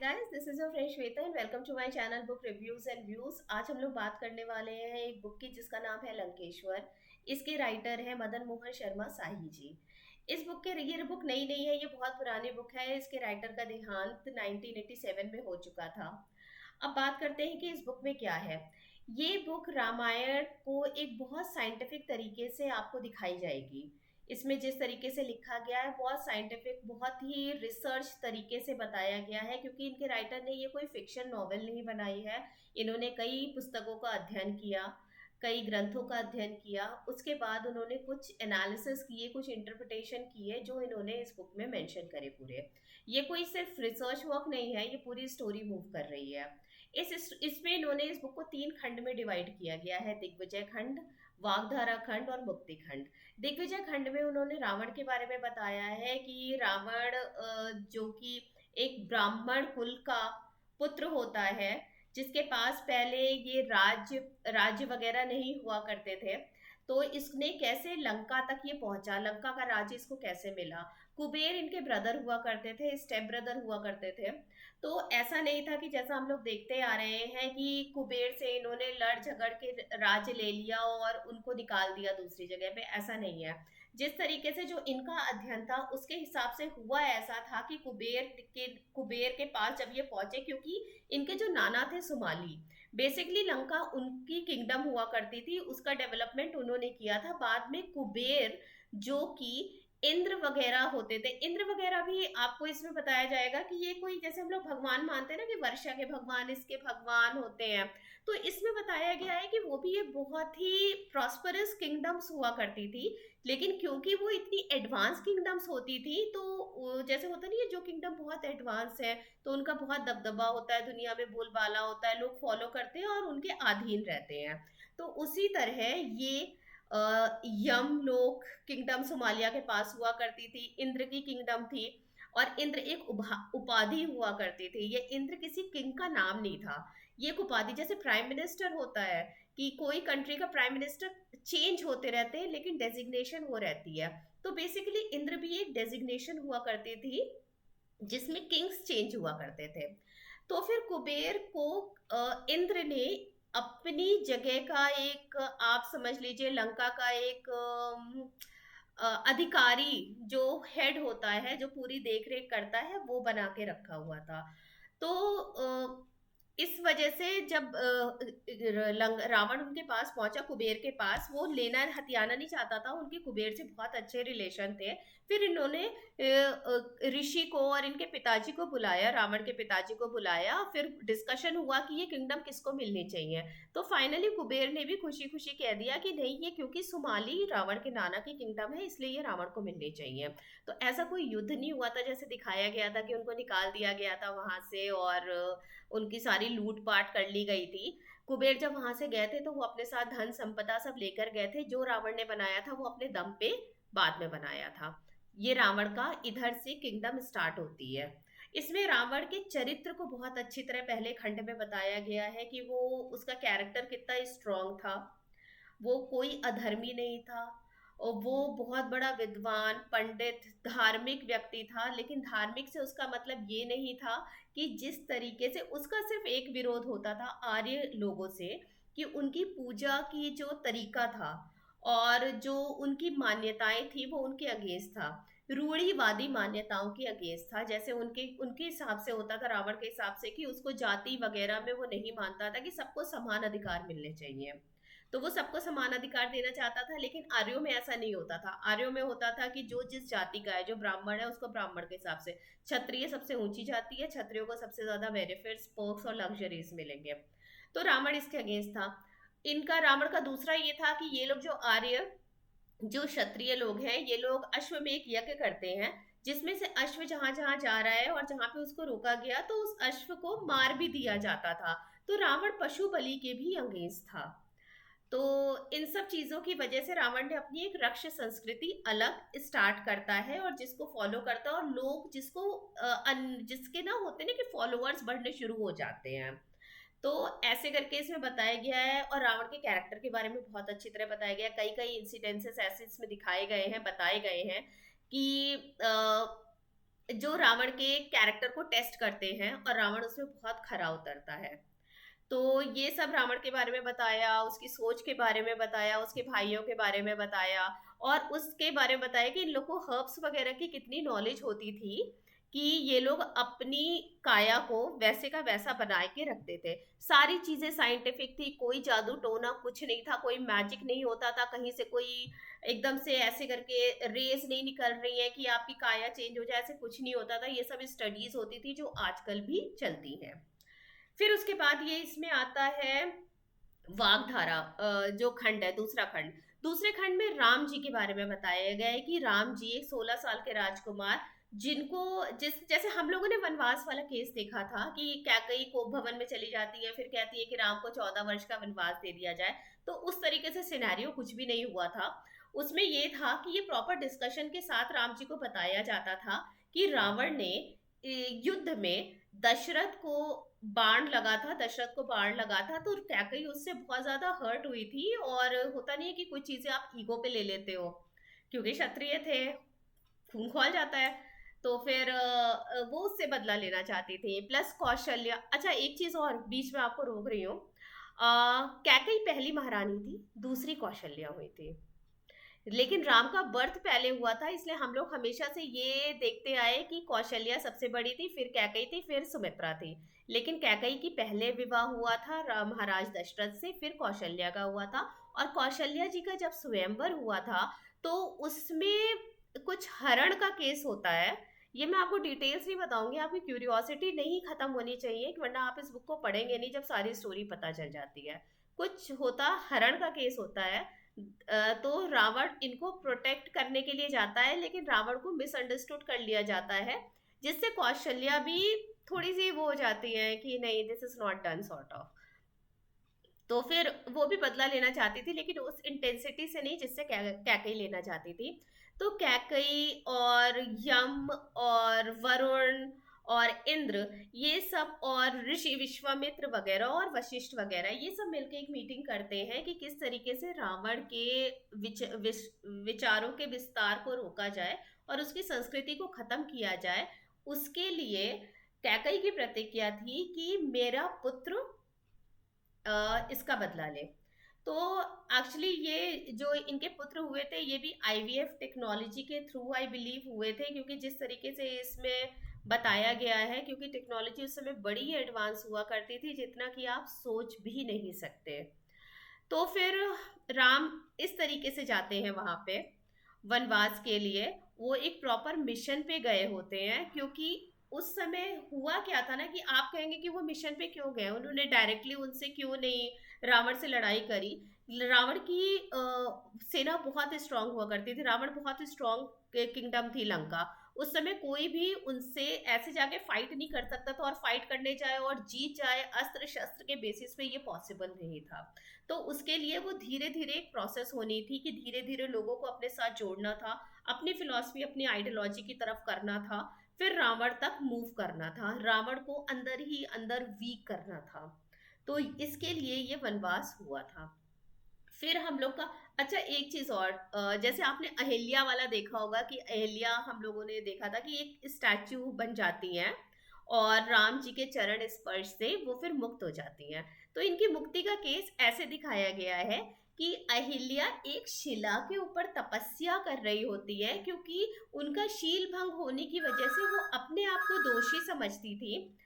guys, this is your friend Shweta and welcome to my channel Book Reviews and Views। आज हम लोग बात करने वाले हैं एक बुक की जिसका नाम है लंकेश्वर। इसके राइटर हैं मदन मोहन शर्मा शाही जी। इस बुक के ये बुक नई नहीं है, ये बहुत पुरानी बुक है। इसके राइटर का देहांत 1987 में हो चुका था। अब बात करते हैं कि इस बुक में क्या है। ये बुक रामायण को एक बहुत साइंटिफिक तरीके से आपको दिखाई जाएगी। इसमें जिस तरीके से लिखा गया है बहुत साइंटिफिक, बहुत ही रिसर्च तरीके से बताया गया है, क्योंकि इनके राइटर ने ये कोई फिक्शन नॉवेल नहीं बनाई है। इन्होंने कई पुस्तकों का अध्ययन किया, कई ग्रंथों का अध्ययन किया, उसके बाद उन्होंने कुछ एनालिसिस किए, कुछ इंटरप्रिटेशन किए जो इन्होंने इस बुक में मेंशन करे पूरे। ये कोई सिर्फ रिसर्च वर्क नहीं है, ये पूरी स्टोरी मूव कर रही है। इसमें इन्होंने इस बुक को 3 खंड में डिवाइड किया गया है: दिग्विजय खंड, वागधारा खंड और मुक्ति खंड। दिग्विजय खंड में उन्होंने रावण के बारे में बताया है कि रावण जो कि एक ब्राह्मण कुल का पुत्र होता है, जिसके पास पहले ये राज्य राज्य वगैरह नहीं हुआ करते थे। तो इसने कैसे लंका तक ये पहुंचा, लंका का राज्य इसको कैसे मिला। कुबेर इनके ब्रदर हुआ करते थे, स्टेप ब्रदर हुआ करते थे। तो ऐसा नहीं था कि जैसा हम लोग देखते आ रहे हैं कि कुबेर से इन्होंने लड़ झगड़ के राज्य ले लिया और उनको निकाल दिया दूसरी जगह पे, ऐसा नहीं है। जिस तरीके से जो इनका अध्ययन था उसके हिसाब से हुआ ऐसा था कि कुबेर के पास जब ये पहुंचे, क्योंकि इनके जो नाना थे सुमाली, बेसिकली लंका उनकी किंगडम हुआ करती थी, उसका डेवलपमेंट उन्होंने किया था। बाद में कुबेर जो कि इंद्र वगैरह होते थे, इंद्र वगैरह भी आपको इसमें बताया जाएगा कि ये कोई, जैसे हम लोग भगवान मानते हैं ना कि वर्षा के भगवान इसके भगवान होते हैं, तो इसमें बताया गया है कि वो भी एक बहुत ही प्रॉस्परस किंगडम्स हुआ करती थी। लेकिन क्योंकि वो इतनी एडवांस किंगडम्स होती थी, तो जैसे होता नहीं है, जो किंगडम बहुत एडवांस है तो उनका बहुत दबदबा होता है, दुनिया में बोलबाला होता है, लोग फॉलो करते हैं और उनके अधीन रहते हैं। तो उसी तरह ये यमलोक किंगडम सोमालिया के पास हुआ करती थी, इंद्र की किंगडम थी। और इंद्र एक उपाधि हुआ करती थी, ये इंद्र किसी किंग का नाम नहीं था, ये एक उपाधि। जैसे प्राइम मिनिस्टर होता है कि कोई कंट्री का प्राइम मिनिस्टर चेंज होते रहते हैं लेकिन डेजिग्नेशन वो रहती है, तो बेसिकली इंद्र भी एक डेजिग्नेशन हुआ करती थी जिसमें किंग्स चेंज हुआ करते थे। तो फिर कुबेर को इंद्र ने अपनी जगह का एक, आप समझ लीजिए लंका का एक अधिकारी, जो हेड होता है, जो पूरी देखरेख करता है, वो बना के रखा हुआ था। तो इस वजह से जब रावण उनके पास पहुंचा, कुबेर के पास, वो लेना हथियाना नहीं चाहता था, उनके कुबेर से बहुत अच्छे रिलेशन थे। फिर इन्होंने ऋषि को और इनके पिताजी को बुलाया, रावण के पिताजी को बुलाया, फिर डिस्कशन हुआ कि ये किंगडम किसको मिलनी चाहिए। तो फाइनली कुबेर ने भी खुशी खुशी कह दिया कि नहीं, ये क्योंकि सुमाली रावण के नाना की किंगडम है इसलिए ये रावण को मिलनी चाहिए। तो ऐसा कोई युद्ध नहीं हुआ था जैसे दिखाया गया था कि उनको निकाल दिया गया था वहां से और उनकी सारी लूटपाट कर ली गई थी। कुबेर जब वहां से गए थे तो वो अपने साथ धन संपदा सब लेकर गए थे। जो रावण ने बनाया था वो अपने दम पे बाद में बनाया था। ये रावण का इधर से किंगडम स्टार्ट होती है। इसमें रावण के चरित्र को बहुत अच्छी तरह पहले खंड में बताया गया है कि वो, उसका कैरेक्टर कितना स्ट्रांग था। वो कोई अधर्मी नहीं था और वो बहुत बड़ा विद्वान, पंडित, धार्मिक व्यक्ति था। लेकिन धार्मिक से उसका मतलब ये नहीं था कि जिस तरीके से उसका सिर्फ एक विरोध होता था आर्य लोगों से, कि उनकी पूजा की जो तरीका था और जो उनकी मान्यताएं थी वो उनके अगेंस्ट था, रूढ़िवादी मान्यताओं के अगेंस्ट था। जैसे उनके उनके हिसाब से होता था, रावण के हिसाब से, कि उसको जाति वगैरह में वो नहीं मानता था, कि सबको समान अधिकार मिलने चाहिए। तो वो सबको समान अधिकार देना चाहता था। लेकिन आर्यों में ऐसा नहीं होता था, आर्यों में होता था कि जो जिस जाति का है, जो ब्राह्मण है उसको ब्राह्मण के हिसाब से, क्षत्रिय सबसे ऊंची जाति है, क्षत्रियों को सबसे ज्यादा बेनिफिट्स, पर्क्स और लग्जरीज मिलेंगे। तो रावण इसके अगेंस्ट था। इनका, रावण का दूसरा ये था कि ये लोग जो आर्य, जो क्षत्रिय लोग हैं, ये लोग अश्वमेध यज्ञ करते हैं, जिसमें से अश्व जहां जहां जा रहा है और जहां पे उसको रोका गया तो उस अश्व को मार भी दिया जाता था। तो रावण पशु बलि के भी अगेंस्ट था। तो इन सब चीजों की वजह से रावण ने अपनी एक रक्ष संस्कृति अलग स्टार्ट करता है और जिसको फॉलो करता है, और लोग जिसको जिसके ना होते ना कि फॉलोअर्स बढ़ने शुरू हो जाते हैं। तो ऐसे करके इसमें बताया गया है। और रावण के कैरेक्टर के बारे में बहुत अच्छी तरह बताया गया है। कई कई इंसिडेंसेस ऐसे इसमें दिखाए गए हैं, बताए गए हैं कि जो रावण के कैरेक्टर को टेस्ट करते हैं और रावण उसमें बहुत खरा उतरता है। तो ये सब रावण के बारे में बताया, उसकी सोच के बारे में बताया, उसके भाइयों के बारे में बताया, और उसके बारे में बताया कि इन लोग को हर्ब्स वगैरह की कितनी नॉलेज होती थी, कि ये लोग अपनी काया को वैसे का वैसा बना के रखते थे। सारी चीजें साइंटिफिक थी, कोई जादू टोना कुछ नहीं था, कोई मैजिक नहीं होता था कहीं से, कोई एकदम से ऐसे करके रेस नहीं निकल रही है कि आपकी काया चेंज हो जाए, ऐसे कुछ नहीं होता था। ये सब स्टडीज होती थी जो आजकल भी चलती हैं। फिर उसके बाद ये इसमें आता है वागधारा, जो खंड है, दूसरा खंड। दूसरे खंड में राम जी के बारे में बताया गया है कि राम जी एक 16 साल के राजकुमार, जिनको जिस जैसे हम लोगों ने वनवास वाला केस देखा था कि कैकई को भवन में चली जाती है, फिर कहती है कि राम को 14 वर्ष का वनवास दे दिया जाए, तो उस तरीके से सिनेरियो कुछ भी नहीं हुआ था। उसमें ये था कि ये प्रॉपर डिस्कशन के साथ राम जी को बताया जाता था कि रावण ने युद्ध में दशरथ को बाण लगा था, दशरथ को बाण लगा था, तो कैकई उससे बहुत ज्यादा हर्ट हुई थी। और होता नहीं है कि कुछ चीजें आप ईगो पे ले लेते हो, क्योंकि क्षत्रिय थे, खून खौल जाता है। तो फिर वो उससे बदला लेना चाहती थी, प्लस कौशल्या। अच्छा, एक चीज और बीच में आपको रोक रही हूँ। कैकई पहली महारानी थी, दूसरी कौशल्या हुई थी, लेकिन राम का बर्थ पहले हुआ था, इसलिए हम लोग हमेशा से ये देखते आए कि कौशल्या सबसे बड़ी थी, फिर कैकई थी, फिर सुमित्रा थी। लेकिन कैकई की पहले विवाह हुआ था महाराज दशरथ से, फिर कौशल्या का हुआ था। और कौशल्या जी का जब स्वयंवर हुआ था, तो उसमें कुछ हरण का केस होता है। ये मैं आपको डिटेल्स नहीं बताऊंगी, आपकी क्यूरियोसिटी नहीं खत्म होनी चाहिए, वरना आप इस बुक को पढ़ेंगे नहीं जब सारी स्टोरी पता चल जाती है। कुछ होता, हरण का केस होता है। तो रावण इनको प्रोटेक्ट करने के लिए जाता है, लेकिन रावण को मिसअंडरस्टूड कर लिया जाता है, जिससे कौशल्या भी थोड़ी सी वो हो जाती है कि नहीं, this is not done sort of. तो फिर वो भी बदला लेना चाहती थी, लेकिन उस इंटेंसिटी से नहीं जिससे कैकई लेना चाहती थी। तो कैकई और यम और वरुण और इंद्र, ये सब, और ऋषि विश्वामित्र वगैरह और वशिष्ठ वगैरह, ये सब मिलकर एक मीटिंग करते हैं कि किस तरीके से रावण के विचारों के विस्तार को रोका जाए और उसकी संस्कृति को खत्म किया जाए। उसके लिए कैकई की प्रतिज्ञा थी कि मेरा पुत्र इसका बदला ले। तो एक्चुअली ये जो इनके पुत्र हुए थे, ये भी आईवीएफ टेक्नोलॉजी के थ्रू आई बिलीव हुए थे, क्योंकि जिस तरीके से इसमें बताया गया है, क्योंकि टेक्नोलॉजी उस समय बड़ी ही एडवांस हुआ करती थी, जितना कि आप सोच भी नहीं सकते। तो फिर राम इस तरीके से जाते हैं वहां पे वनवास के लिए। वो एक प्रॉपर मिशन पे गए होते हैं, क्योंकि उस समय हुआ क्या था ना, कि आप कहेंगे कि वो मिशन पे क्यों गए, उन्होंने डायरेक्टली उनसे क्यों नहीं रावण से लड़ाई करी। रावण की सेना बहुत स्ट्रांग हुआ करती थी, रावण बहुत स्ट्रांग किंगडम थी लंका। उस समय कोई भी उनसे ऐसे जाके फाइट नहीं कर सकता था, और फाइट करने जाए और जीत जाए अस्त्र शस्त्र के बेसिस पे ये पॉसिबल नहीं था। तो उसके लिए वो धीरे धीरे एक प्रोसेस होनी थी, कि धीरे धीरे लोगों को अपने साथ जोड़ना था, अपनी फिलॉसफी अपनी आइडियोलॉजी की तरफ करना था, फिर रावण तक मूव करना था, रावण को अंदर ही अंदर वीक करना था। तो इसके लिए ये वनवास हुआ था। फिर हम लोग का, अच्छा एक चीज और, जैसे आपने अहिल्या वाला देखा होगा कि अहिल्या, हम लोगों ने देखा था कि एक स्टैचू बन जाती हैं और राम जी के चरण स्पर्श से वो फिर मुक्त हो जाती हैं। तो इनकी मुक्ति का केस ऐसे दिखाया गया है कि अहिल्या एक शिला के ऊपर तपस्या कर रही होती है, क्योंकि उनका शील भंग होने की वजह से वो अपने आप को दोषी समझती थी।